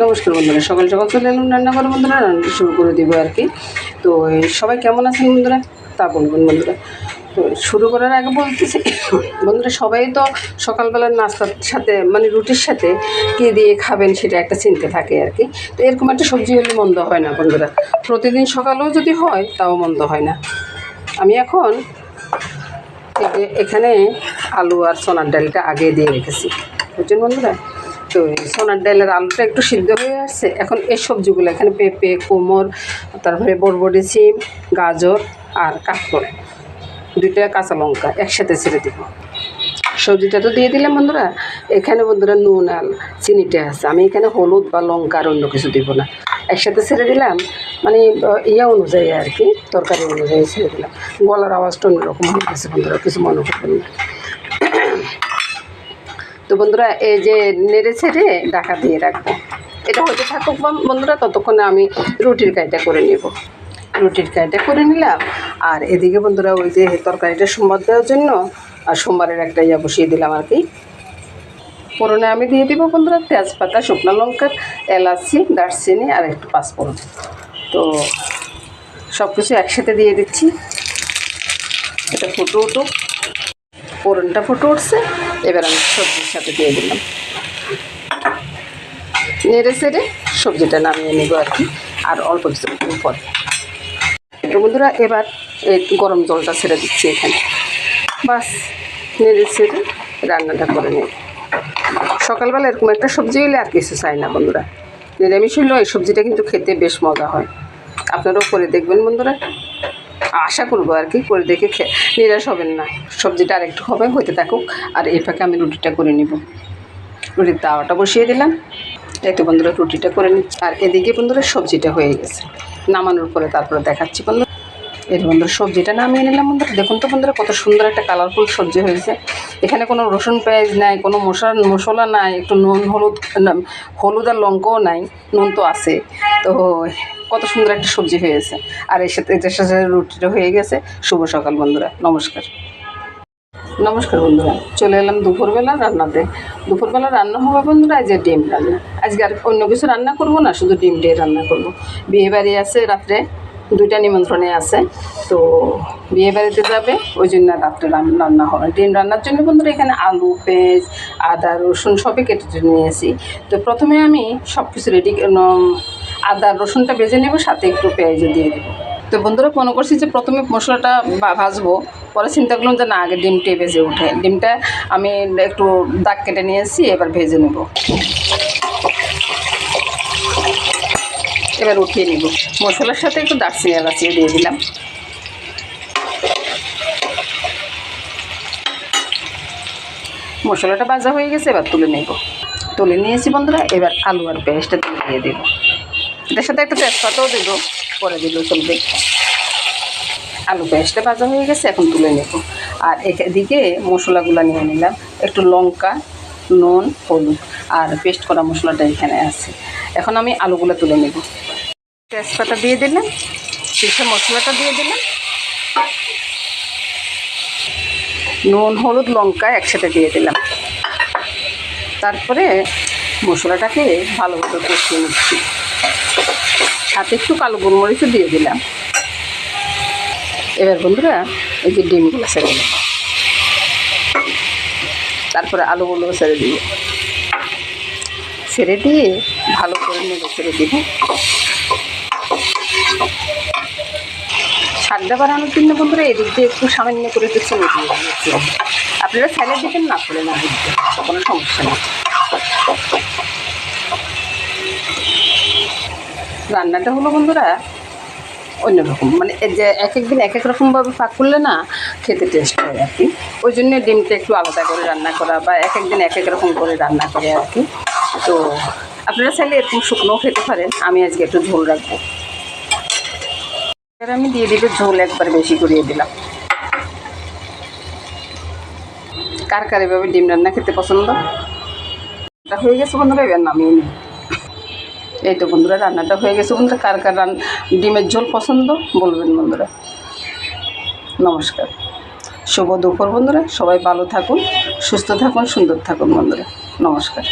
নমস্কার বন্ধুরা, সকাল সকাল চলে এলাম রান্না করে বন্ধুরা, রান্নাটা শুরু করে দিব আর কি। তো সবাই কেমন আছেন বন্ধুরা তা বলবেন বন্ধুরা। তো শুরু করার আগে বলতেছি বন্ধুরা, সবাই তো সকালবেলার নাস্তার সাথে মানে রুটির সাথে কী দিয়ে খাবেন সেটা একটা চিন্তা থাকে আর কি। তো এরকম একটা সবজি হলে মন্দ হয় না বন্ধুরা, প্রতিদিন সকালেও যদি হয় তাও মন্দ হয় না। আমি এখন এখানে আলু আর সোনার ডালটা আগে দিয়ে রেখেছি, বুঝছেন বন্ধুরা। তো সোনার ডালের আলুটা একটু সিদ্ধ হয়ে আসছে। এখন এই সবজিগুলো এখানে পেঁপে, কুমড়, তারপরে বরবটি, সিম, গাজর আর কাঁকরোল, 2টা কাঁচা লঙ্কা একসাথে ছেড়ে দিব। সবজিটা তো দিয়ে দিলাম বন্ধুরা। এখানে বন্ধুরা নুন আর চিনিটা আছে, আমি এখানে হলুদ বা লঙ্কা আর অন্য কিছু দিব না, একসাথে ছেড়ে দিলাম। মানে ইয়া অনুযায়ী আর কি, তরকারি অনুযায়ী ছেড়ে দিলাম। গলার আওয়াজটা অন্যরকম হয়ে গেছে বন্ধুরা, কিছু মনে করবেন না। তো বন্ধুরা এই যে নেড়ে ছেড়ে ঢাকা দিয়ে রাখবো, এটা হতে থাকুক বন্ধুরা। ততক্ষণে আমি রুটির কাইটা করে নেব। রুটির কাইটা করে নিলাম। আর এদিকে বন্ধুরা ওই যে তরকারিটা সোমবার দেওয়ার জন্য আর সোমবারের একটা ইয়া বসিয়ে দিলাম আর কি। ফোড়নে আমি দিয়ে দিব বন্ধুরা তেজপাতা, শুকনো লঙ্কা, এলাচি, দারচিনি আর একটু পাঁচফোড়ন। তো সব কিছু একসাথে দিয়ে দিচ্ছি। এটা ফুটে উঠুক, ফোড়নটা ফুটে উঠছে, এবার আমি সবজির সাথে দিয়ে দিলাম। নেড়ে চেড়ে সবজিটা নামিয়ে নেব আর কি, আর অল্প কিছু পরে। তো বন্ধুরা এবার এই গরম জলটা ছেড়ে দিচ্ছি এখানে, বাস নেড়ে চেড়ে রান্নাটা করে নেব। সকালবেলা এরকম একটা সবজি হলে আর কিছু চাই না বন্ধুরা। নিরামিষ হলেও এই সবজিটা কিন্তু খেতে বেশ মজা হয়। আপনারাও করে দেখবেন বন্ধুরা, আশা করবো আর কি, করে দেখে নিরাশ হবেন না। সবজিটা আর একটু হতে থাকুক, আর এই ফাঁকে আমি রুটিটা করে নিব। রুটির তাওয়াটা বসিয়ে দিলাম। এই তো বন্ধুরা রুটিটা করে নিচ্ছি। আর এদিকে বন্ধুরা সবজিটা হয়ে গেছে, নামানোর পরে তারপরে দেখাচ্ছি বন্ধুরা। এই বন্ধুরা সবজিটা নামিয়ে নিলাম বন্ধুরা। দেখুন তো বন্ধুরা কত সুন্দর একটা কালারফুল সবজি হয়েছে। এখানে কোনো রসুন পেঁয়াজ নাই, কোনো মশলা নাই, একটু নুন হলুদ আর লঙ্কাও নাই, নুন তো আছে। তো কত সুন্দর একটা সবজি হয়েছে। আর এটার সাথে রুটিটা হয়ে গেছে। শুভ সকাল বন্ধুরা, নমস্কার। নমস্কার বন্ধুরা, চলে এলাম দুপুরবেলা রান্নাতে। দুপুরবেলা রান্না হবে বন্ধুরা আজ ডিম রান্না। আজকে আর অন্য কিছু রান্না করব না, শুধু ডিম দিয়ে রান্না করব। বিয়েবাড়ি আছে রাত্রে, 2টা নিমন্ত্রণে আছে। তো বিয়েবাড়িতে যাবে, ওই জন্য রাত্রে রান্না হবে। ডিম রান্নার জন্য বন্ধুরা এখানে আলু, পেঁয়াজ, আদা, রসুন সবই কেটে নিয়েছি। তো প্রথমে আমি সব কিছু রেডি, আদা রসুনটা ভেজে নেব, সাথে একটু পেঁয়াজও দিয়ে দেবো। তো বন্ধুরা মনে করছি যে প্রথমে মশলাটা ভাজবো, পরে চিন্তা করলাম যে না, আগে ডিমটা ভেজে উঠে। ডিমটা আমি একটু দাগ কেটে নিয়েছি, এবার ভেজে নেব। এবার উঠিয়ে নিব। মশলার সাথে একটু দারচিনি এলাচি দিয়ে দিলাম। মশলাটা ভাজা হয়ে গেছে, এবার তুলে নেব। তুলে নিয়েছি বন্ধুরা। এবার আলু আর পেঁয়াজটা দিয়ে দেবো। এটার সাথে একটা তেজপাতাও দেবো, পরে দিলেও চলবে। আলু পেঁয়াজটা ভাজা হয়ে গেছে, এখন তুলে নেব। আর এদিকে মশলাগুলো নিয়ে নিলাম, একটু লঙ্কা, নুন, হলুদ আর পেস্ট করা মশলাটা এখানে আছে। এখন আমি আলুগুলো তুলে নেব। তেজপাতা দিয়ে দিলাম, পিঠে মশলাটা দিয়ে দিলাম, নুন, হলুদ, লঙ্কা একসাথে দিয়ে দিলাম। তারপরে মশলাটাকে ভালোভাবে কষিয়ে নিচ্ছি, সাথে একটু কালো গোলমরিচও দিয়ে দিলাম। এবার বন্ধুরা এই যে ডিমগুলো ছেড়ে দেব, তারপরে আলুগুলো ছেড়ে দিব। ছেড়ে দিয়ে ভালো করে নেড়ে ছেড়ে দিব। স্বাদটা বাড়ানোর জন্য বন্ধুরা এদিক দিয়ে একটু সামান্য করে একটু চিনি দিয়ে দিয়েছি। আপনারা ছেলে দিবেন, না করে না দিতে কোনো সমস্যা নেই। রান্নাটা হলো বন্ধুরা অন্যরকম, মানে যে এক একদিন এক এক রকমভাবে পাক করলে না খেতে টেস্ট হয় আর কি। ওই জন্য ডিমটা একটু আলাদা করে রান্না করা, বা এক একদিন এক এক রকম করে রান্না করে আর কি। তো আপনারা চাইলে এরকম শুকনোও খেতে পারেন। আমি আজকে একটু ঝোল রাখবো। এবার আমি দিয়ে দিব ঝোল, একবার বেশি করিয়ে দিলাম। কার কার এভাবে ডিম রান্না খেতে পছন্দ? এটা হয়ে গেছে বন্ধুরা, এবার নামিয়ে নিই। এই তো বন্ধুরা রান্নাটা হয়ে গেছে বন্ধুরা। কার কার ডিমের ঝোল পছন্দ বলবেন বন্ধুরা। নমস্কার, শুভ দুপুর বন্ধুরা। সবাই ভালো থাকুন, সুস্থ থাকুন, সুন্দর থাকুন বন্ধুরা। নমস্কার।